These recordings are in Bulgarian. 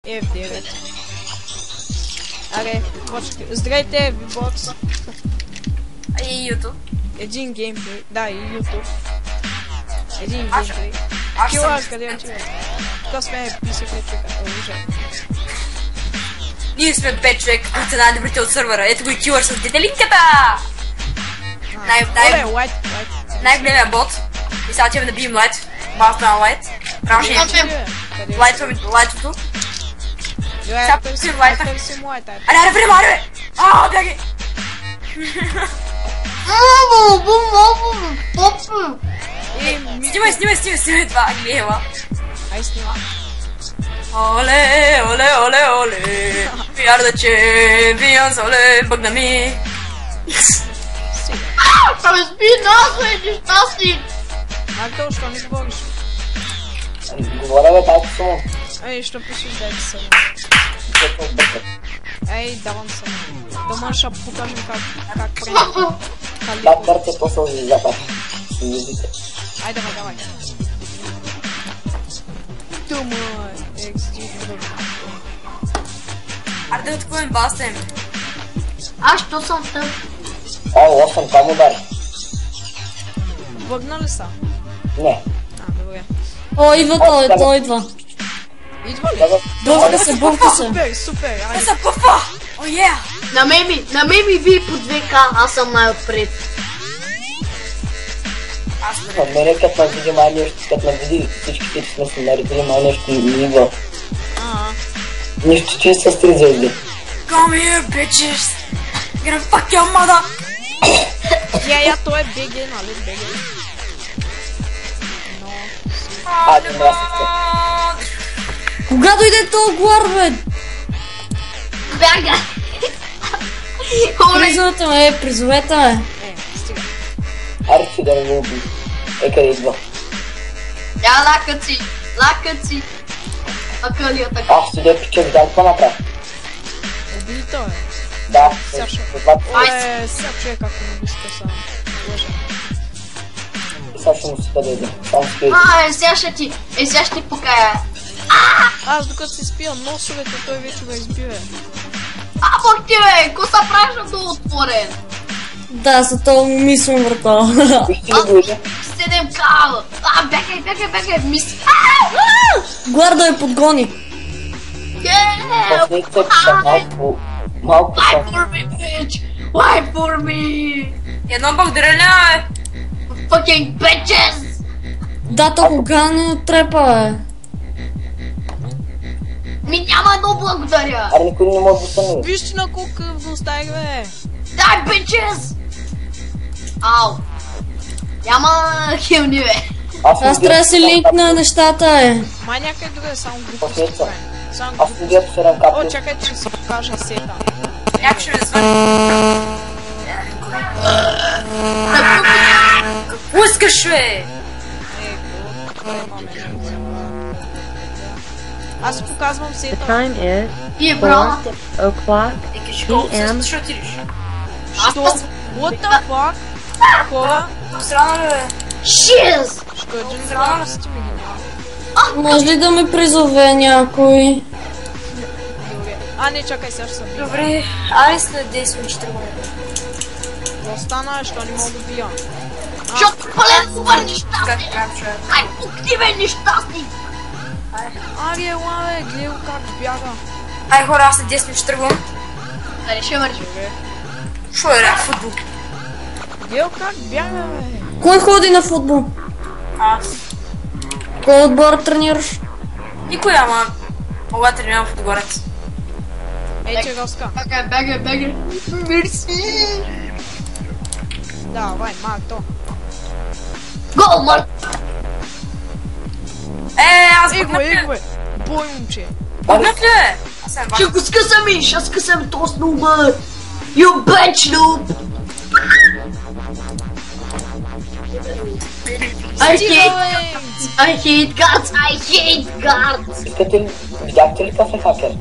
F9. Аре, почекай. Здравейте, VBOX. И YouTube. Един геймплей. Да, и YouTube. Един геймплей. Кила, къде отиваш? Тук сме писахме човека. Ние сме 5 човека, които са най-добрите от сървъра. Ето го и Килър с детелинката! Най-големия бот. И сега отиваме да бием лайт. Малко на лайт. Право ще имаме лайтото. Сега търсим лайта. Аре, време, аре! Бягай! Снимай това, глева. Ай, снима. Оле, оле, оле, оле. We are the champions, оле, бъгна ми. Абе, спи нас, бе, нещастник! Марто, що не говориш? Говоря, бе, тази само. Ей, що пишеш да е само? Ей, давам само. Дома ще покажем как правим. Да, кърце по-сълзи звездата. Ай, давай. Дума, XG. Аре да откроем басем. Аз що съм тъп? Лош съм, кому удари? Бъгна ли са? Не. Добре. О, идва той идва. Идва ли? Бърка се. Супер, Те са пъфа! О, е! На мен ми ви по 2К, аз съм най-отпред. На мене като ме види май нещо, като ме види всичките сме се наредили май нещо ниво. Нищо, че са с 3 звезди. Come here, bitches! Gonna fuck your mother! Я, той е БГ, нали? БГ. Добре, аз Кога дойде този глар, бе? Бяга! Призовете ме, призовете ме. Стига. Аре, че да не го уби. Къде идва? Я, лакът си. Акълия така. Аз ще да пича, видям какво направя. Убили той, бе. Да, Саша. Сега човек, ако не биска само. Лъжа. Сега ще му се да дойде. Само спи. Сега ще ти покая. Аз докато се спия носовете, той вече ме избива. Бог ти, бе, ко са правиш да отворен? Да, за това мислям, брата. Вижте ли го иде? 7К. Бягай, мисли. Глар да я подгони. После се пиша малко Why for me, bitch? Why for me? Едно благодаря, Fucking bitches! Да, то кога не отрепа, бе. Ми няма едно благодаря! Аре, никой не може да стане. Вижте на колко кръв го оставих, бе. Дай, bitches! Ау! Няма хилни, бе. Аз трябва да се линкна нещата, бе. Май някъде друга, само група После ще това. правим. Само Аз група. не гледам се ръката. О, чакайте, ще се покажа сета. някой ще ме звъни. Какво искаш, бе? Аз показвам The сета. time is Вие, бро. 4 o'clock Екиш колко PM. ще отидеш? Що? What the fuck? Хора? Срано ли, бе? Shiz! Що един драма сте ми ги няма. Може ли да ме призове някой? Добре. Не, чакай, сега ще съм бил. Добре, айде след 10 минути ще тръгваме. Какво стана, що не мога да бия? Защото пълен супер Как нещастник! правим, човек? Ай, пук ти, бе, нещастник! Ела, бе, гледай го как бяга. Ай, хора, аз след 10 минути ще тръгвам. Аре, ще мържи. Шо е, футбол? Гледай го как бяга, бе. Кой ходи на футбол? Аз. Кой отбор тренираш? Никой, ама мога да тренирам в Подгорец. Ей, че Роска. Бегай. Мерси! Давай, Марто. Гол, Марк! Аз Его, бъгнат ли? его, бе. Бой, момче. Бъгнат ли, бе? Аз съм Ще го скъсаме, ще скъсаме този снуба! You bitch, noob! I hate guards! Искате ли? Видяхте ли какъв е хакер?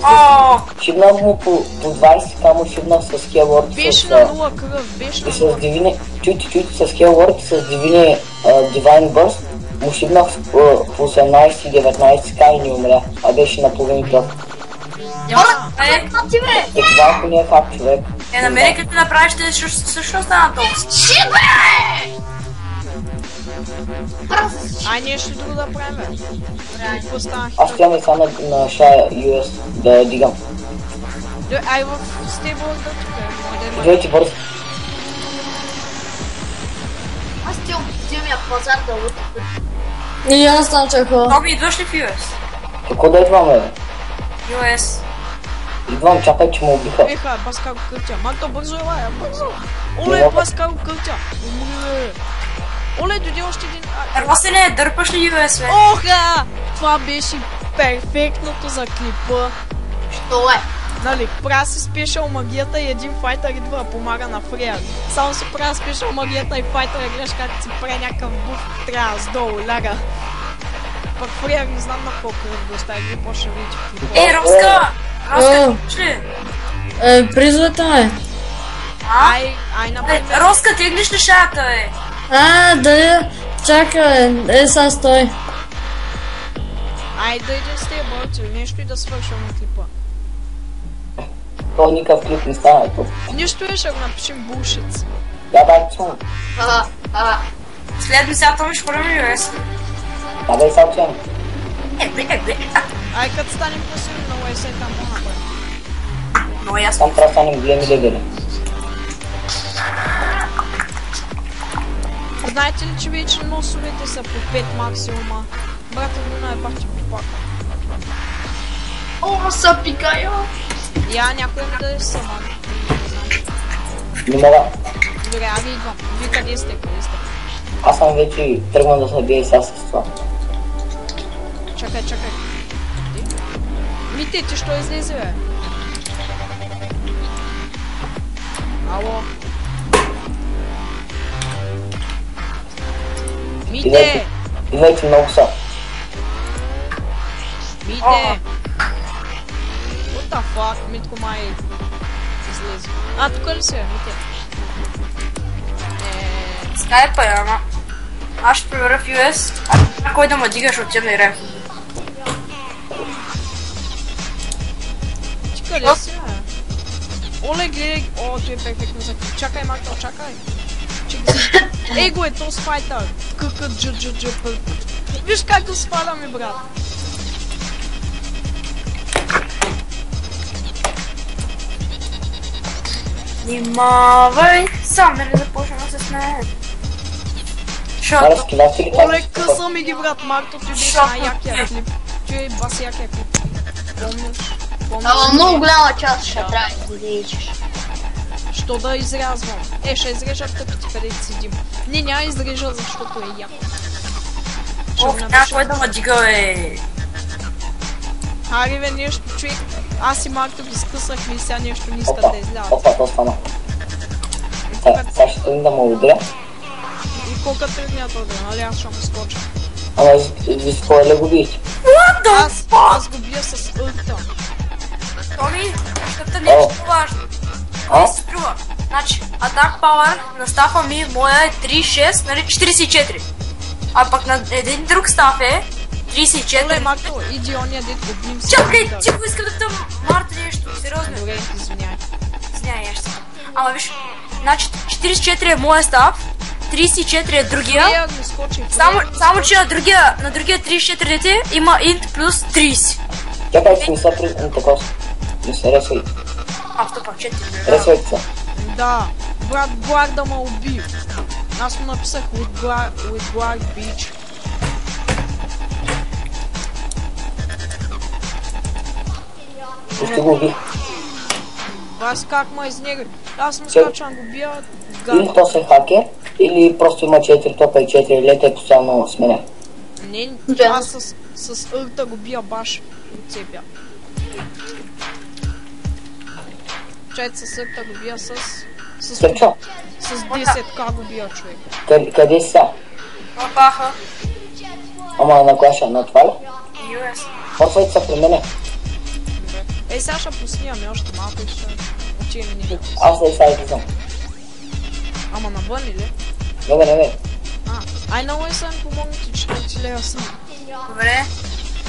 О, Шибнах му по 20, камо шибнах с Skillword Беше на 0 кръв, беше на и с 0. Divine, чуйте, с Skillword, с Divine Burst Му шибнах по 18-19 кай не умря, а беше наполовин топ. Това ако не е хак, човек. Намери като направиш, ще също стана толкова. Ай, нещо друго да правим. Аз трябва и сега на Шая US да дигам. Ай, в стейбъл да тук. Идвайте бързо. Аз ти отивам я пазар да лутам. И аз там чакам. Тоби, идваш ли в US? Какво да идваме, бе? US. Идвам, чакай, че ме убиха. Еха, баска го кълтя. Манто, бързо е, лая, бързо. Оле, баска го кълтя. Оле, дойде още един... Росене, дърпаш ли US, бе? Оха! Това беше перфектното за клипа. Що е? Нали, правя си спешъл магията и един файтър идва да помага на Фрея. Само си правя спешъл магията и файтър гледаш как си прави някакъв буф, трябва с долу, ляга. Пък Фрея не знам на колко е доста и ви почне видите в клипа. Роска! Роска, ти ли? Призовете ме. Ай, например... Роска, теглиш ли шаята, бе? Да, чакай, сега стой. Ай, да идем с тези бълци, нещо и да свършим на клипа. То никакъв клип не стана тук. Нищо е, ще го напишем булшит. Да, чум. След мисълта ми ще хвърлим US. Да, бе, сега чум. Ай, като станем по-силни на USA, там по-напред. Много ясно. Там трябва да станем големи левели. Знаете ли, че вече носовете са по 5 максимума? Брата Луна е бахти по пак. О, са пикая! Я някой ми даде сама. Не мога. Добре, ави идвам. Вие къде сте? Аз съм вече тръгвам да се бия и сега с това. Чакай. Мите, ти що излезе, бе? Ало? Мите! Идвайте много са. Мите! What the fuck? Митко май излезе. Тук ли си, бе, Мите? Скайпа е, ама. Аз ще проверя в US. Кой да ме дигаш от тема играем. Ти къде си, бе? Оле, гледай. О, той е перфектно за клип. Чакай, Марто, чакай. Ей го е, то с файтър. Виж как го спадаме, брат. Внимавай, сам не започнем с мен. Оле, къса ми ги, брат, Марто, ти беше най-якия клип. Ти е бас якия клип. Помниш? Ама много голяма част ще трябва да изрежеш. Що да изрязвам? Ще изрежа тъпите, където седим. Не, няма изрежа, защото е яко. Кой да ме дига, бе? Хари, бе, нещо, човек. Аз и Марто ги скъсахме и сега нещо не искат да излязат. То стана. Сега ще тръгна да ме удря. И колко тръгнят да, нали? Аз ще му скоча. Ама виж кой е го биеш. Аз го бия с ълта. Томи, щата нещо важно. Това се струва. Значи, атак пауър на стафа ми, моя е 36, нали 44. А пък на един друг стаф е 34. Оле, Марто, иди ония дед го бим си. Чакай, тихо искам да тъм Марта нещо, сериозно. Добре, извиняй. Извиняй, я ще. Ама виж, значи 44 е моя стаф, 34 е другия. Само че на другия 34 дете има int плюс 30. Чакай, че не са признани такова. Не се ресвай. Стопа, 4. Ресвайте се. Да, брат Глар да ме уби. Аз му написах with Glard Beach. Ще го убих. Аз как ме изнегри? Аз му скачам го бия. Или то се хакер, или просто има 4 топа и 4 лета и постоянно сменя. Не, аз с ълта го бия баш от цепя. Чайт с ълта го бия с 10к го бия, човек. Къде си са? Опаха. Ама на коя ще? На това ли? US. Отвайте са при мене. Ей, сега ще поснимаме още малко и ще отиваме ние. Аз да и сега излизам. Ама навън или? Не. Ай, много е съм, помогнете, че ти лева съм. Добре.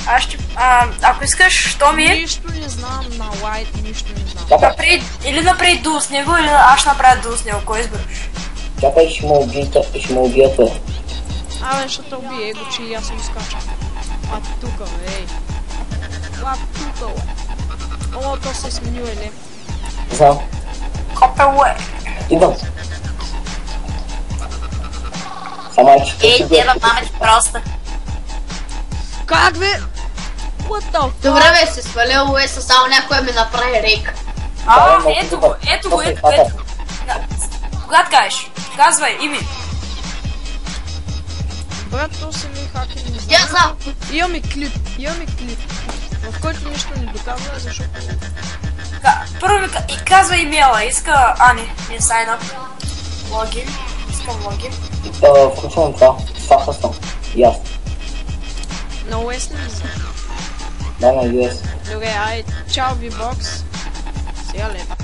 Аз ще... ако искаш, що ми... Нищо не знам на лайт, нищо не знам. Или направи дул с него, или аз ще направя дул с него, кой избереш? Чакай, ще ме убия той. Абе, ще те убие, его, че и аз му скачам. А тука, ей. А тука, бе. О, то се сменил, или? Знам. Хопе, уе. Идвам. Сама че Ей, дева, мама ти просто. Как бе? What the fuck? Добре бе, се свалил уеса, само някой ми направи рейк. Ето го, ето го. Когато кажеш, казвай име. Брат, то се ми хаки не знам. Я знам. Имаме клип, в който нищо не доказва, защото... Първо ми казвай имейла, иска... не sign up. Логин, искам логин. Включвам това, фаха съм. И аз. На US не знам. Да, на US. Добре, ай, чао V-Box. Сега лепа.